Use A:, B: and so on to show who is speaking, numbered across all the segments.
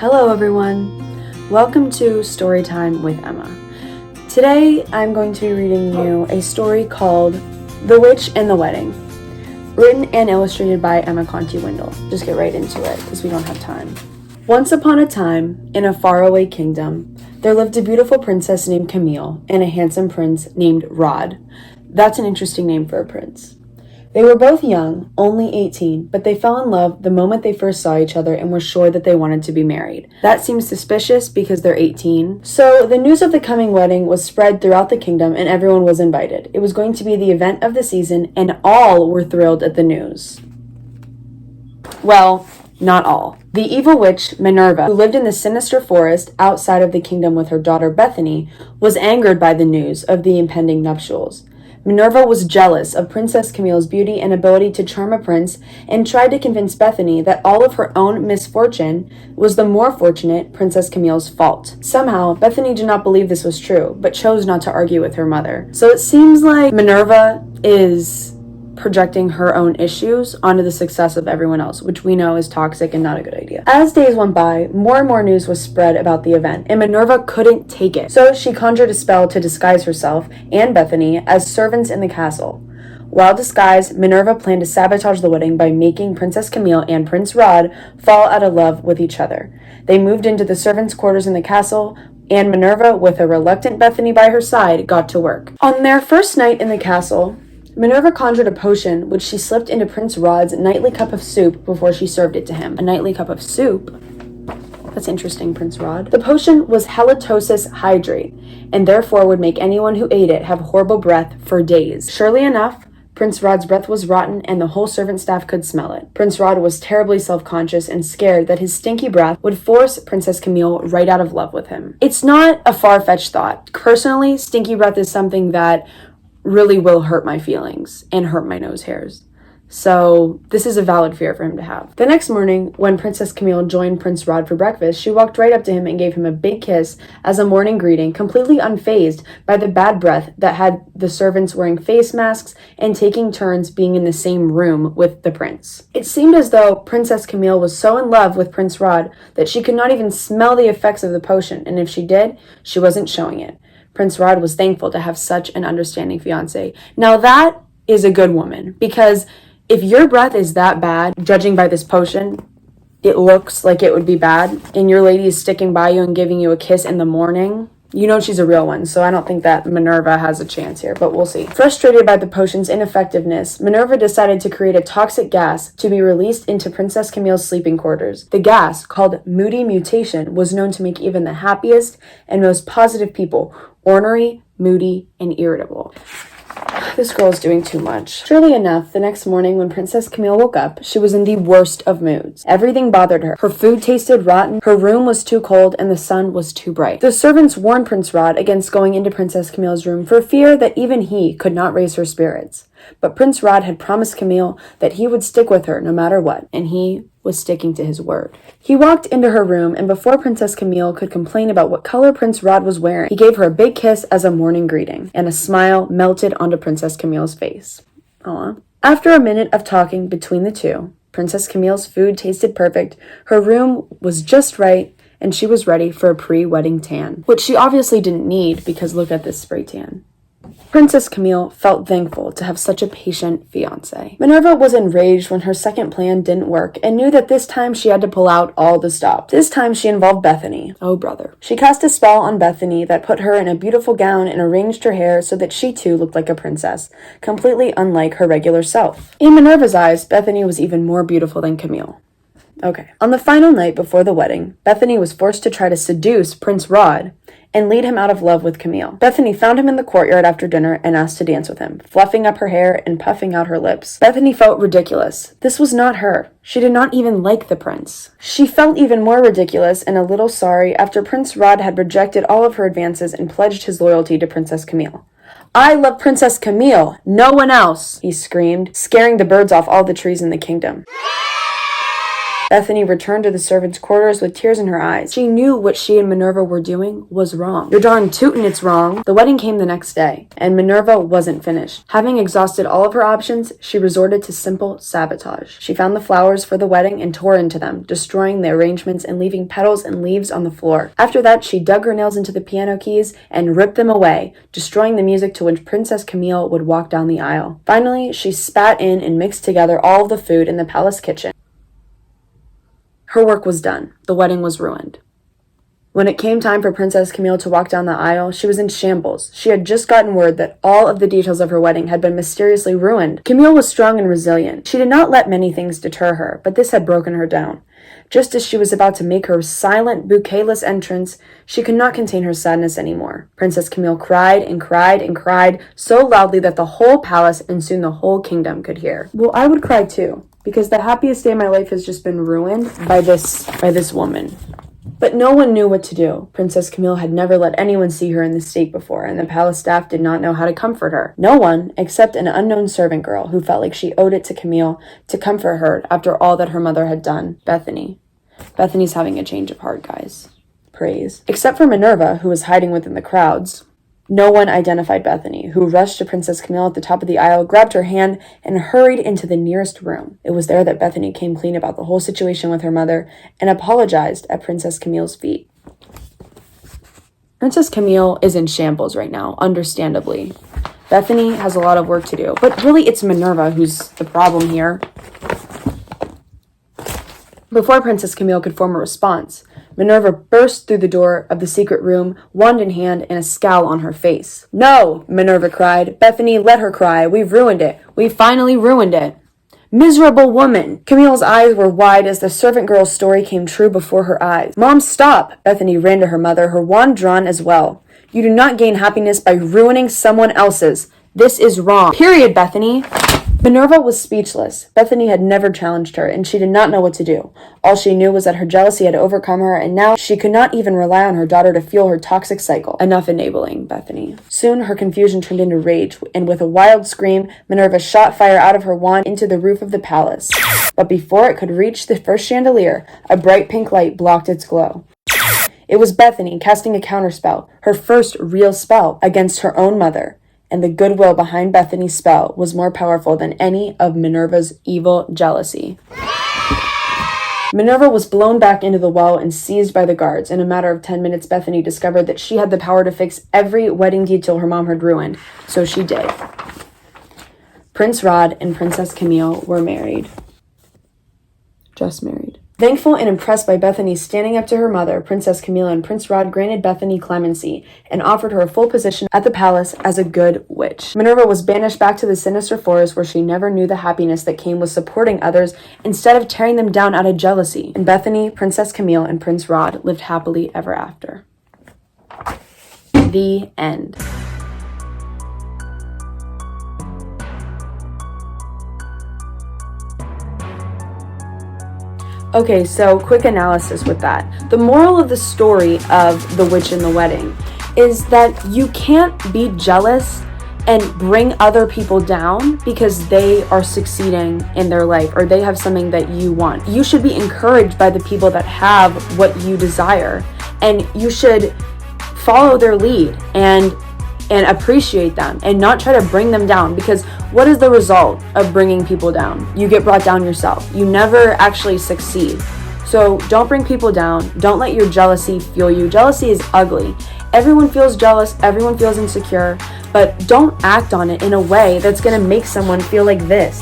A: Hello everyone! Welcome to Storytime with Emma. Today I'm going to be reading you a story called The Witch and the Wedding, written and illustrated by Emma Conti Windle. Just get right into it because we don't have time. Once upon a time, in a faraway kingdom, there lived a beautiful princess named Camille and a handsome prince named Rod. That's an interesting name for a prince. They were both young, only 18, but they fell in love the moment they first saw each other and were sure that they wanted to be married. That seems suspicious because they're 18. So the news of the coming wedding was spread throughout the kingdom and everyone was invited. It was going to be the event of the season and all were thrilled at the news. Well, not all. The evil witch, Minerva, who lived in the sinister forest outside of the kingdom with her daughter Bethany, was angered by the news of the impending nuptials. Minerva was jealous of Princess Camille's beauty and ability to charm a prince and tried to convince Bethany that all of her own misfortune was the more fortunate Princess Camille's fault. Somehow, Bethany did not believe this was true, but chose not to argue with her mother. So it seems like Minerva is projecting her own issues onto the success of everyone else, which we know is toxic and not a good idea. As days went by, more and more news was spread about the event, and Minerva couldn't take it. So she conjured a spell to disguise herself and Bethany as servants in the castle. While disguised, Minerva planned to sabotage the wedding by making Princess Camille and Prince Rod fall out of love with each other. They moved into the servants' quarters in the castle, and Minerva, with a reluctant Bethany by her side, got to work. On their first night in the castle, Minerva conjured a potion which she slipped into Prince Rod's nightly cup of soup before she served it to him. A nightly cup of soup? That's interesting, Prince Rod. The potion was halitosis hydrate, and therefore would make anyone who ate it have horrible breath for days. Surely enough, Prince Rod's breath was rotten and the whole servant staff could smell it. Prince Rod was terribly self-conscious and scared that his stinky breath would force Princess Camille right out of love with him. It's not a far-fetched thought. Personally, stinky breath is something that really will hurt my feelings and hurt my nose hairs. So this is a valid fear for him to have. The next morning, when Princess Camille joined Prince Rod for breakfast, she walked right up to him and gave him a big kiss as a morning greeting, completely unfazed by the bad breath that had the servants wearing face masks and taking turns being in the same room with the prince. It seemed as though Princess Camille was so in love with Prince Rod that she could not even smell the effects of the potion, and if she did, she wasn't showing it. Prince Rod was thankful to have such an understanding fiancé. Now that is a good woman, because if your breath is that bad, judging by this potion, it looks like it would be bad, and your lady is sticking by you and giving you a kiss in the morning, you know she's a real one, so I don't think that Minerva has a chance here, but we'll see. Frustrated by the potion's ineffectiveness, Minerva decided to create a toxic gas to be released into Princess Camille's sleeping quarters. The gas, called Moody Mutation, was known to make even the happiest and most positive people ornery, moody, and irritable. This girl is doing too much. Surely enough, the next morning when Princess Camille woke up, she was in the worst of moods. Everything bothered her. Her food tasted rotten, her room was too cold, and the sun was too bright. The servants warned Prince Rod against going into Princess Camille's room for fear that even he could not raise her spirits. But Prince Rod had promised Camille that he would stick with her no matter what, and he was sticking to his word. He walked into her room, and before Princess Camille could complain about what color Prince Rod was wearing, he gave her a big kiss as a morning greeting, and a smile melted onto Princess Camille's face. Aww. After a minute of talking between the two, Princess Camille's food tasted perfect, her room was just right, and she was ready for a pre-wedding tan, which she obviously didn't need because look at this spray tan. Princess Camille felt thankful to have such a patient fiancé. Minerva was enraged when her second plan didn't work and knew that this time she had to pull out all the stops. This time she involved Bethany. Oh, brother. She cast a spell on Bethany that put her in a beautiful gown and arranged her hair so that she too looked like a princess, completely unlike her regular self. In Minerva's eyes, Bethany was even more beautiful than Camille. Okay. On the final night before the wedding, Bethany was forced to try to seduce Prince Rod and lead him out of love with Camille. Bethany found him in the courtyard after dinner and asked to dance with him, fluffing up her hair and puffing out her lips. Bethany felt ridiculous. This was not her. She did not even like the prince. She felt even more ridiculous and a little sorry after Prince Rod had rejected all of her advances and pledged his loyalty to Princess Camille. "I love Princess Camille, no one else," he screamed, scaring the birds off all the trees in the kingdom. Bethany returned to the servants' quarters with tears in her eyes. She knew what she and Minerva were doing was wrong. You're darn tootin' it's wrong. The wedding came the next day, and Minerva wasn't finished. Having exhausted all of her options, she resorted to simple sabotage. She found the flowers for the wedding and tore into them, destroying the arrangements and leaving petals and leaves on the floor. After that, she dug her nails into the piano keys and ripped them away, destroying the music to which Princess Camille would walk down the aisle. Finally, she spat in and mixed together all of the food in the palace kitchen. Her work was done. The wedding was ruined. When it came time for Princess Camille to walk down the aisle, she was in shambles. She had just gotten word that all of the details of her wedding had been mysteriously ruined. Camille was strong and resilient. She did not let many things deter her, but this had broken her down. Just as she was about to make her silent, bouquetless entrance, she could not contain her sadness anymore. Princess Camille cried and cried and cried so loudly that the whole palace and soon the whole kingdom could hear. Well, I would cry too, because the happiest day of my life has just been ruined by this woman. But no one knew what to do. Princess Camille had never let anyone see her in this state before, and the palace staff did not know how to comfort her. No one, except an unknown servant girl who felt like she owed it to Camille to comfort her after all that her mother had done, Bethany. Bethany's having a change of heart, guys. Praise. Except for Minerva, who was hiding within the crowds. No one identified Bethany, who rushed to Princess Camille at the top of the aisle, grabbed her hand, and hurried into the nearest room. It was there that Bethany came clean about the whole situation with her mother and apologized at Princess Camille's feet. Princess Camille is in shambles right now, understandably. Bethany has a lot of work to do, but really it's Minerva who's the problem here. Before Princess Camille could form a response, Minerva burst through the door of the secret room, wand in hand and a scowl on her face. "No!" Minerva cried. "Bethany, let her cry. We've ruined it. We finally ruined it." "Miserable woman!" Camille's eyes were wide as the servant girl's story came true before her eyes. "Mom, stop!" Bethany ran to her mother, her wand drawn as well. "You do not gain happiness by ruining someone else's. This is wrong. Period, Bethany." Minerva was speechless. Bethany had never challenged her, and she did not know what to do. All she knew was that her jealousy had overcome her, and now she could not even rely on her daughter to fuel her toxic cycle. Enough enabling Bethany. Soon her confusion turned into rage, and with a wild scream, Minerva shot fire out of her wand into the roof of the palace. But before it could reach the first chandelier, a bright pink light blocked its glow. It was Bethany casting a counterspell, her first real spell, against her own mother. And the goodwill behind Bethany's spell was more powerful than any of Minerva's evil jealousy. Minerva was blown back into the well and seized by the guards. In a matter of 10 minutes, Bethany discovered that she had the power to fix every wedding detail her mom had ruined. So she did. Prince Rod and Princess Camille were married. Just married. Thankful and impressed by Bethany standing up to her mother, Princess Camille and Prince Rod granted Bethany clemency and offered her a full position at the palace as a good witch. Minerva was banished back to the sinister forest where she never knew the happiness that came with supporting others instead of tearing them down out of jealousy. And Bethany, Princess Camille, and Prince Rod lived happily ever after. The end. Okay, so quick analysis with that. The moral of the story of The Witch and the Wedding is that you can't be jealous and bring other people down because they are succeeding in their life or they have something that you want. You should be encouraged by the people that have what you desire, and you should follow their lead and appreciate them and not try to bring them down, because what is the result of bringing people down? You get brought down yourself. You never actually succeed. So don't bring people down. Don't let your jealousy fuel you. Jealousy is ugly. Everyone feels jealous. Everyone feels insecure, but don't act on it in a way that's going to make someone feel like this.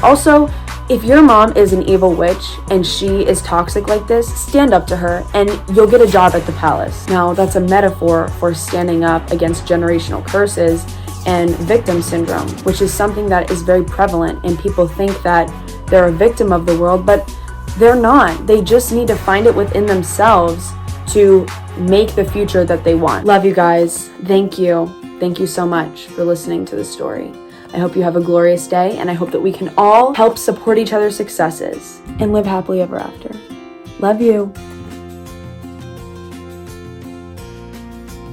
A: Also, if your mom is an evil witch and she is toxic like this, stand up to her and you'll get a job at the palace. Now, that's a metaphor for standing up against generational curses and victim syndrome, which is something that is very prevalent, and people think that they're a victim of the world, but they're not. They just need to find it within themselves to make the future that they want. Love you guys. Thank you. Thank you so much for listening to the story. I hope you have a glorious day, and I hope that we can all help support each other's successes and live happily ever after. Love you.